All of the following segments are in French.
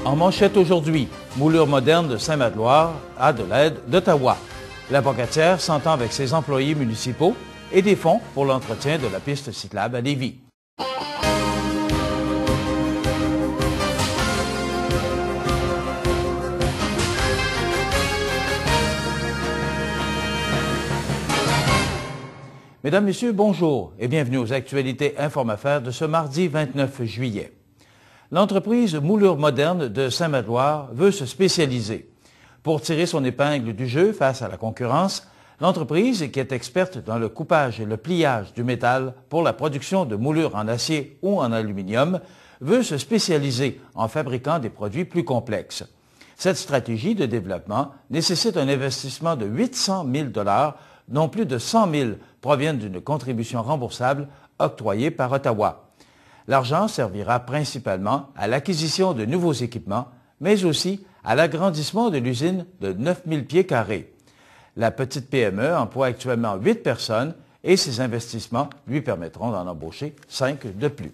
En manchette aujourd'hui, moulure moderne de Saint-Magloire à de l'aide d'Ottawa. La Pocatière s'entend avec ses employés municipaux et des fonds pour l'entretien de la piste cyclable à Lévis. Mesdames, Messieurs, bonjour et bienvenue aux actualités Inform-Affaires de ce mardi 29 juillet. L'entreprise Moulure moderne de Saint-Magloire veut se spécialiser. Pour tirer son épingle du jeu face à la concurrence, l'entreprise, qui est experte dans le coupage et le pliage du métal pour la production de moulures en acier ou en aluminium, veut se spécialiser en fabriquant des produits plus complexes. Cette stratégie de développement nécessite un investissement de 800 000 $, dont plus de 100 000 proviennent d'une contribution remboursable octroyée par Ottawa. L'argent servira principalement à l'acquisition de nouveaux équipements, mais aussi à l'agrandissement de l'usine de 9 000 pieds carrés. La petite PME emploie actuellement 8 personnes et ces investissements lui permettront d'en embaucher 5 de plus.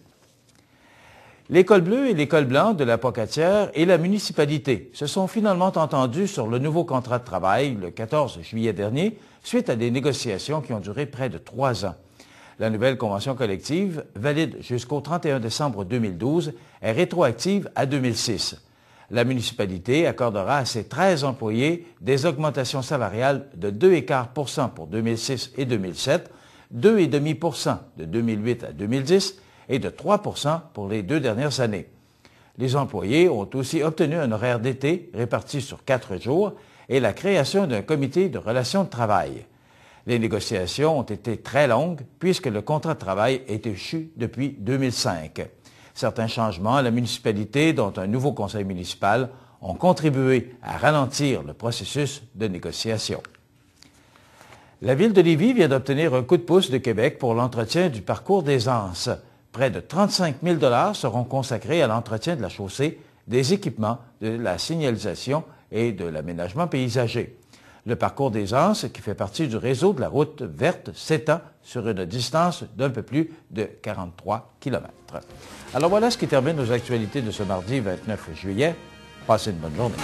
L'École bleue et l'École blanche de la Pocatière et la municipalité se sont finalement entendus sur le nouveau contrat de travail le 14 juillet dernier, suite à des négociations qui ont duré près de 3 ans. La nouvelle convention collective, valide jusqu'au 31 décembre 2012, est rétroactive à 2006. La municipalité accordera à ses 13 employés des augmentations salariales de 2,25% pour 2006 et 2007, 2,5% de 2008 à 2010 et de 3% pour les 2 dernières années. Les employés ont aussi obtenu un horaire d'été réparti sur 4 jours et la création d'un comité de relations de travail. Les négociations ont été très longues puisque le contrat de travail est échu depuis 2005. Certains changements à la municipalité, dont un nouveau conseil municipal, ont contribué à ralentir le processus de négociation. La Ville de Lévis vient d'obtenir un coup de pouce de Québec pour l'entretien du parcours des Anses. Près de 35 000 $ seront consacrés à l'entretien de la chaussée, des équipements, de la signalisation et de l'aménagement paysager. Le parcours des Anses, qui fait partie du réseau de la route verte, s'étend sur une distance d'un peu plus de 43 km. Alors voilà ce qui termine nos actualités de ce mardi 29 juillet. Passez une bonne journée.